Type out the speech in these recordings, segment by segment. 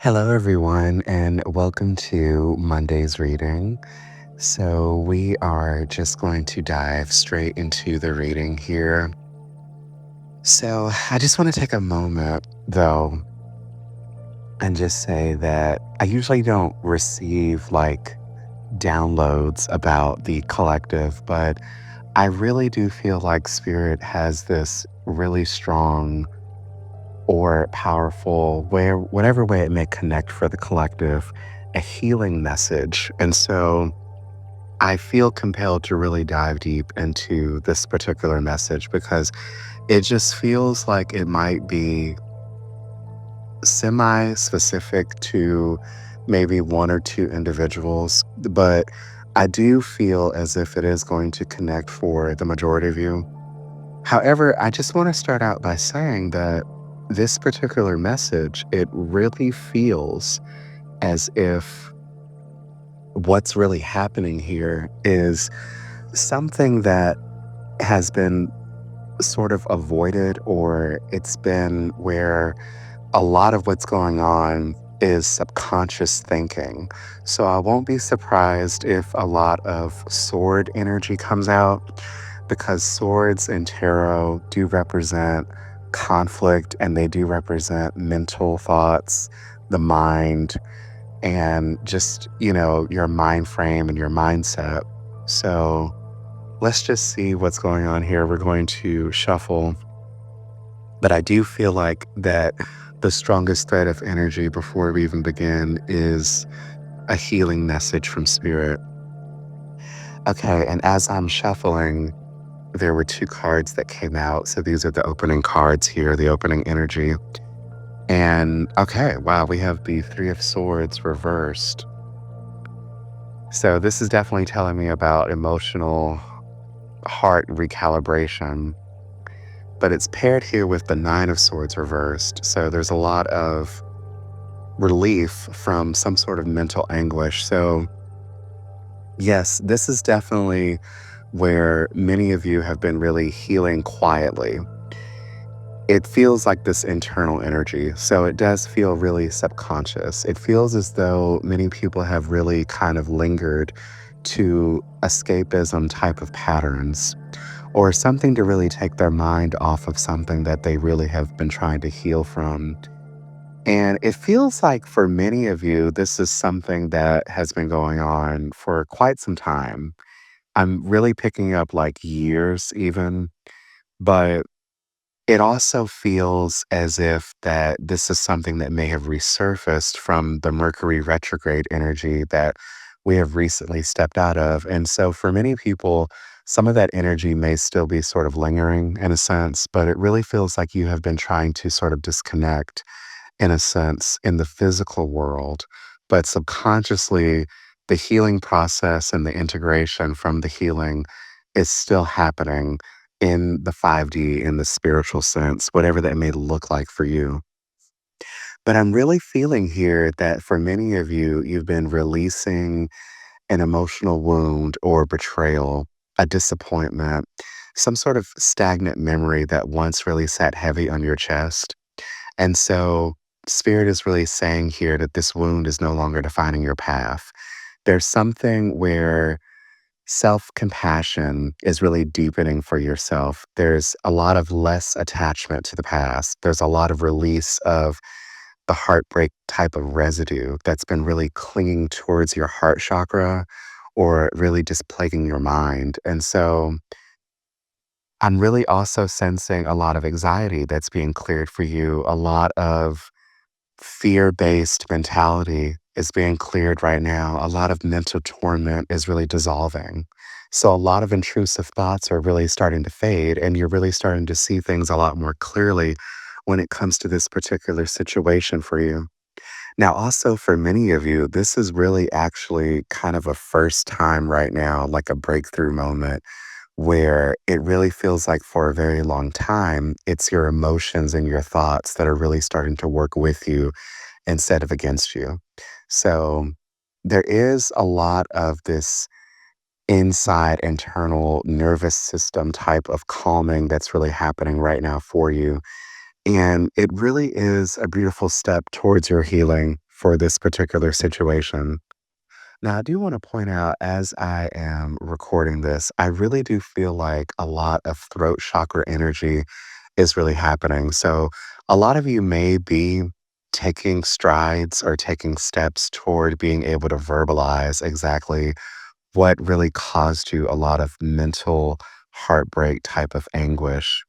Hello, everyone, and welcome to Monday's reading. So, we are just going to dive straight into the reading here. So, I just want to take a moment, though, and just say that I usually don't receive downloads about the collective, but I really do feel like Spirit has this really strong or powerful, where whatever way it may connect for the collective, a healing message. And so I feel compelled to really dive deep into this particular message because it just feels like it might be semi specific to maybe one or two individuals, but I do feel as if it is going to connect for the majority of you. However, I just want to start out by saying that this particular message, it really feels as if what's really happening here is something that has been sort of avoided, or it's been where a lot of what's going on is subconscious thinking. So I won't be surprised if a lot of sword energy comes out, because swords in tarot do represent conflict, and they do represent mental thoughts, the mind, and just, your mind frame and your mindset. So let's just see what's going on here. We're going to shuffle, but I do feel like that the strongest thread of energy before we even begin is a healing message from Spirit. Okay, and as I'm shuffling, there were two cards that came out. So these are the opening cards here, the opening energy. And okay, wow, we have the Three of Swords reversed. So this is definitely telling me about emotional heart recalibration, but it's paired here with the Nine of Swords reversed. So there's a lot of relief from some sort of mental anguish. So, yes, this is definitely where many of you have been really healing quietly. It feels like this internal energy. So it does feel really subconscious. It feels as though many people have really kind of lingered to escapism type of patterns, or something to really take their mind off of something that they really have been trying to heal from. And it feels like for many of you, this is something that has been going on for quite some time. I'm really picking up like years even, but it also feels as if that this is something that may have resurfaced from the Mercury retrograde energy that we have recently stepped out of. And so for many people, some of that energy may still be sort of lingering in a sense, but it really feels like you have been trying to sort of disconnect in a sense in the physical world, but subconsciously, the healing process and the integration from the healing is still happening in the 5D, in the spiritual sense, whatever that may look like for you. But I'm really feeling here that for many of you, you've been releasing an emotional wound or betrayal, a disappointment, some sort of stagnant memory that once really sat heavy on your chest. And so, Spirit is really saying here that this wound is no longer defining your path. There's something where self compassion is really deepening for yourself. There's a lot of less attachment to the past. There's a lot of release of the heartbreak type of residue that's been really clinging towards your heart chakra, or really just plaguing your mind. And so, I'm really also sensing a lot of anxiety that's being cleared for you, a lot of fear-based mentality is being cleared right now. A lot of mental torment is really dissolving. So a lot of intrusive thoughts are really starting to fade, and you're really starting to see things a lot more clearly when it comes to this particular situation for you. Now, also for many of you, this is really actually kind of a first time right now, like a breakthrough moment where it really feels like for a very long time, it's your emotions and your thoughts that are really starting to work with you instead of against you. So there is a lot of this inside internal nervous system type of calming that's really happening right now for you. And it really is a beautiful step towards your healing. for this particular situation. Now, I do want to point out as I am recording this, I really do feel like a lot of throat chakra energy is really happening. So, a lot of you may be taking strides or taking steps toward being able to verbalize exactly what really caused you a lot of mental heartbreak type of anguish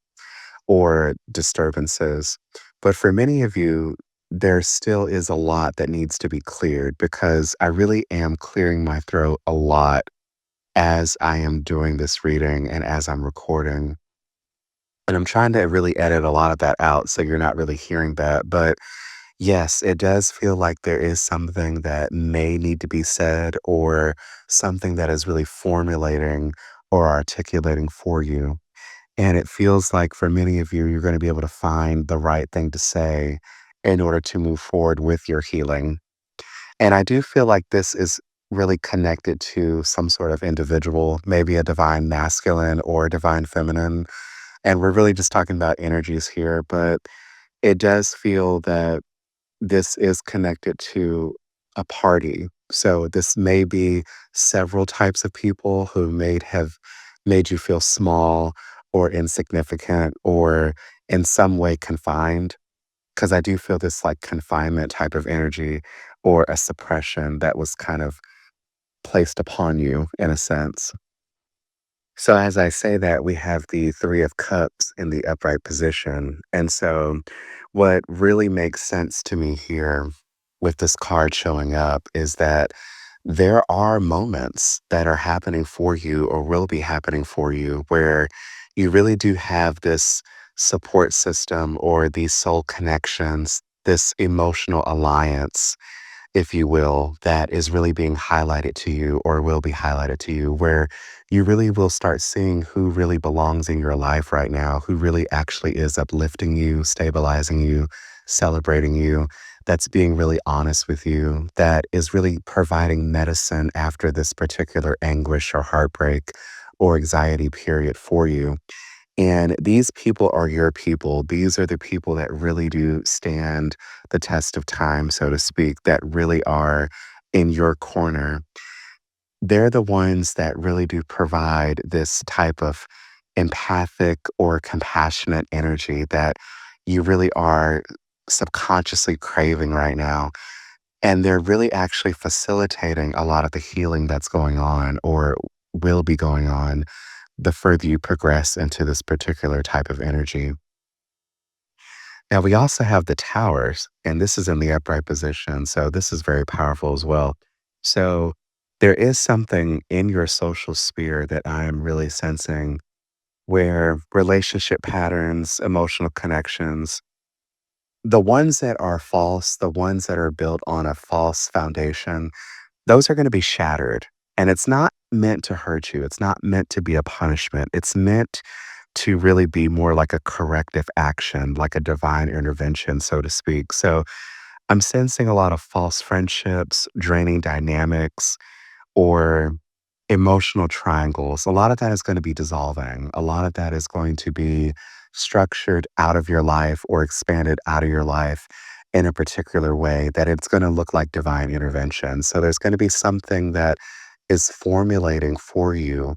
or disturbances. But for many of you, there still is a lot that needs to be cleared because I really am clearing my throat a lot as I am doing this reading and as I'm recording. And I'm trying to really edit a lot of that out so you're not really hearing that. But yes, it does feel like there is something that may need to be said or something that is really formulating or articulating for you. And it feels like for many of you, you're going to be able to find the right thing to say in order to move forward with your healing. And I do feel like this is really connected to some sort of individual, maybe a divine masculine or a divine feminine. And we're really just talking about energies here, but it does feel that this is connected to a party. So this may be several types of people who may have made you feel small or insignificant or in some way confined. Because I do feel this like confinement type of energy or a suppression that was kind of placed upon you in a sense. So as I say that, we have the 3 of cups in the upright position. And so what really makes sense to me here with this card showing up is that there are moments that are happening for you or will be happening for you where you really do have this support system or these soul connections, this emotional alliance if you will, that is really being highlighted to you or will be highlighted to you, where you really will start seeing who really belongs in your life right now, who really actually is uplifting you, stabilizing you, celebrating you, that's being really honest with you, that is really providing medicine after this particular anguish or heartbreak or anxiety period for you. And these people are your people. These are the people that really do stand the test of time, so to speak, that really are in your corner. They're the ones that really do provide this type of empathic or compassionate energy that you really are subconsciously craving right now. And they're really actually facilitating a lot of the healing that's going on or will be going on the further you progress into this particular type of energy. Now, we also have the towers, and this is in the upright position. So, this is very powerful as well. So, there is something in your social sphere that I'm really sensing where relationship patterns, emotional connections, the ones that are false, the ones that are built on a false foundation, those are going to be shattered. And it's not meant to hurt you. It's not meant to be a punishment. It's meant to really be more like a corrective action, like a divine intervention, so to speak. So I'm sensing a lot of false friendships, draining dynamics, or emotional triangles. A lot of that is going to be dissolving. A lot of that is going to be structured out of your life or expanded out of your life in a particular way that it's going to look like divine intervention. So there's going to be something that is formulating for you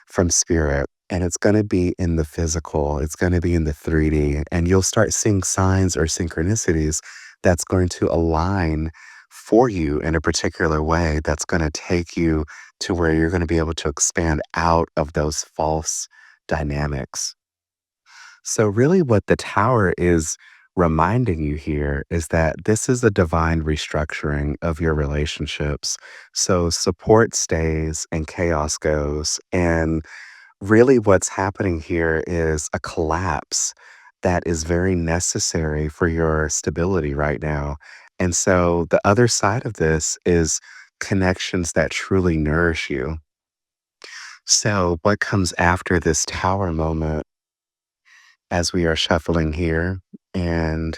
from spirit. And it's going to be in the physical, it's going to be in the 3D, and you'll start seeing signs or synchronicities that's going to align for you in a particular way that's going to take you to where you're going to be able to expand out of those false dynamics. So, really, what the tower is reminding you here is that this is a divine restructuring of your relationships. So, support stays and chaos goes. And really, what's happening here is a collapse that is very necessary for your stability right now. And so, the other side of this is connections that truly nourish you. So, what comes after this tower moment as we are shuffling here? And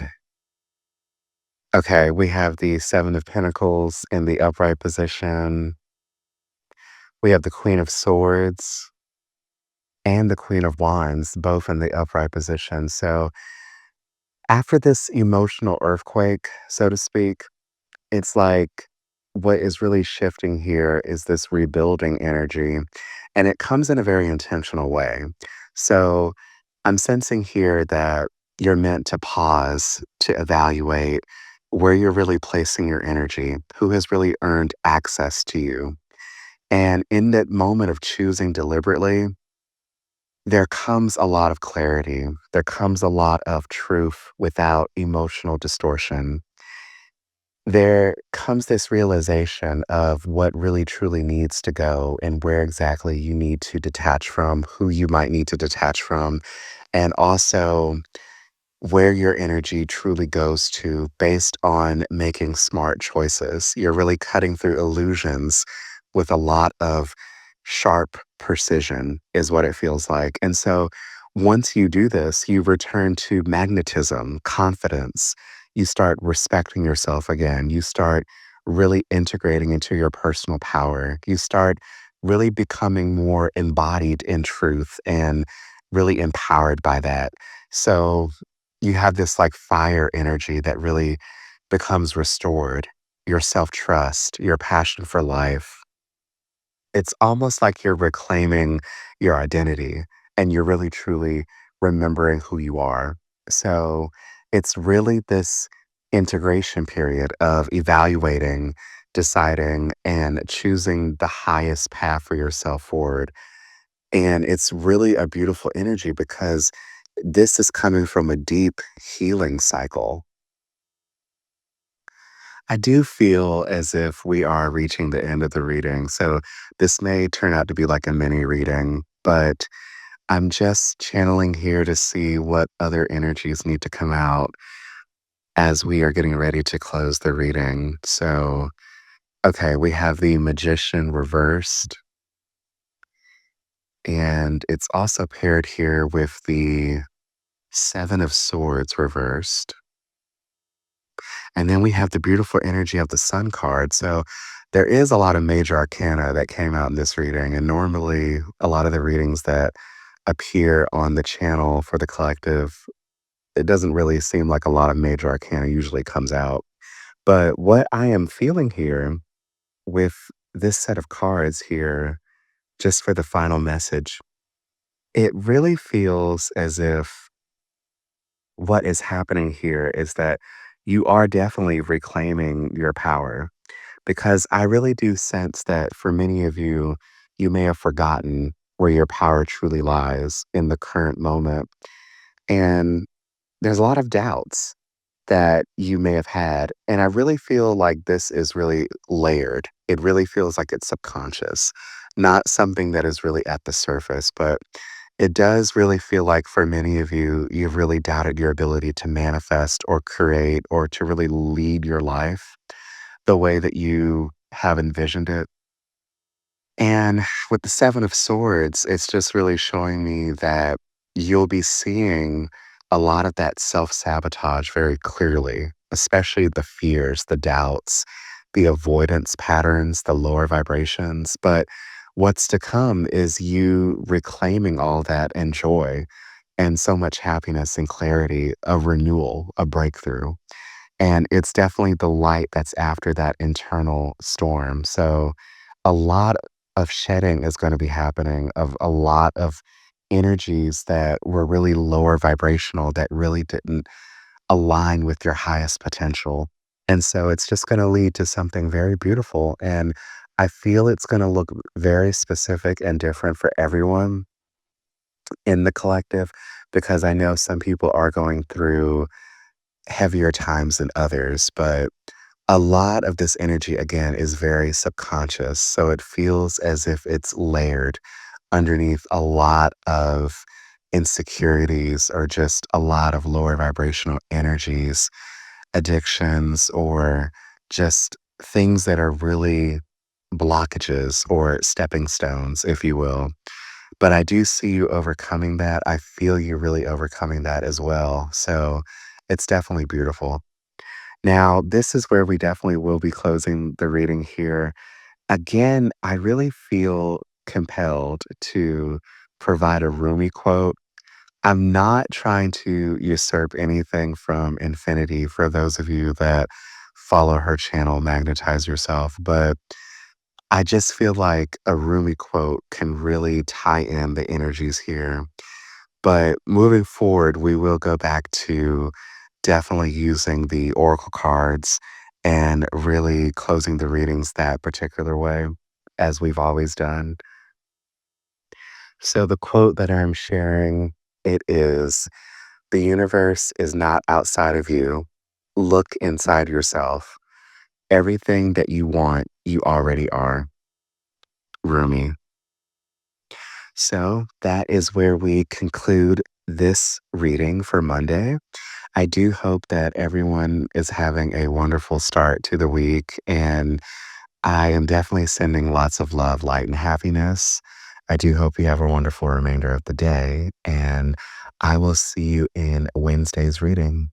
okay, we have the Seven of Pentacles in the upright position. We have the Queen of Swords and the Queen of Wands, both in the upright position. So, after this emotional earthquake, so to speak, It's like what is really shifting here is this rebuilding energy, and it comes in a very intentional way. So I'm sensing here that you're meant to pause to evaluate where you're really placing your energy, who has really earned access to you. And in that moment of choosing deliberately, there comes a lot of clarity. There comes a lot of truth without emotional distortion. There comes this realization of what really truly needs to go and where exactly you need to detach from, who you might need to detach from, and also where your energy truly goes to based on making smart choices. You're really cutting through illusions with a lot of sharp precision, is what it feels like. And so once you do this, you return to magnetism, confidence. You start respecting yourself again. You start really integrating into your personal power. You start really becoming more embodied in truth and really empowered by that. So you have this like fire energy that really becomes restored, your self trust, your passion for life. It's almost like you're reclaiming your identity and you're really truly remembering who you are. So it's really this integration period of evaluating, deciding, and choosing the highest path for yourself forward. And it's really a beautiful energy because this is coming from a deep healing cycle. I do feel as if we are reaching the end of the reading. So this may turn out to be like a mini reading, but I'm just channeling here to see what other energies need to come out as we are getting ready to close the reading. So, okay, we have the Magician reversed, and it's also paired here with the Seven of Swords reversed. And then we have the beautiful energy of the Sun card. So there is a lot of major arcana that came out in this reading. And normally, a lot of the readings that appear on the channel for the collective, it doesn't really seem like a lot of major arcana usually comes out. But what I am feeling here with this set of cards here, just for the final message, it really feels as if what is happening here is that you are definitely reclaiming your power. Because I really do sense that for many of you, you may have forgotten where your power truly lies in the current moment. And there's a lot of doubts that you may have had. And I really feel like this is really layered. It really feels like it's subconscious, not something that is really at the surface. But it does really feel like for many of you, you've really doubted your ability to manifest or create or to really lead your life the way that you have envisioned it. And with the Seven of Swords, it's just really showing me that you'll be seeing a lot of that self sabotage very clearly, especially the fears, the doubts, the avoidance patterns, the lower vibrations. But what's to come is you reclaiming all that and joy and so much happiness and clarity, a renewal, a breakthrough. And it's definitely the light that's after that internal storm. So a lot of shedding is going to be happening of a lot of energies that were really lower vibrational that really didn't align with your highest potential. And so it's just going to lead to something very beautiful. And I feel it's going to look very specific and different for everyone in the collective because I know some people are going through heavier times than others, but a lot of this energy, again, is very subconscious. So it feels as if it's layered underneath a lot of insecurities or just a lot of lower vibrational energies, addictions, or just things that are really blockages or stepping stones, if you will. But I do see you overcoming that. I feel you really overcoming that as well. So it's definitely beautiful. Now, this is where we definitely will be closing the reading here. Again, I really feel compelled to provide a Rumi quote. I'm not trying to usurp anything from infinity for those of you that follow her channel, Magnetize Yourself. But I just feel like a Rumi quote can really tie in the energies here. But moving forward, we will go back to definitely using the oracle cards and really closing the readings that particular way, as we've always done. So the quote that I'm sharing, it is, "The universe is not outside of you. Look inside yourself. Everything that you want, you already are." Rumi. So that is where we conclude this reading for Monday. I do hope that everyone is having a wonderful start to the week, and I am definitely sending lots of love, light, and happiness. I do hope you have a wonderful remainder of the day, and I will see you in Wednesday's reading.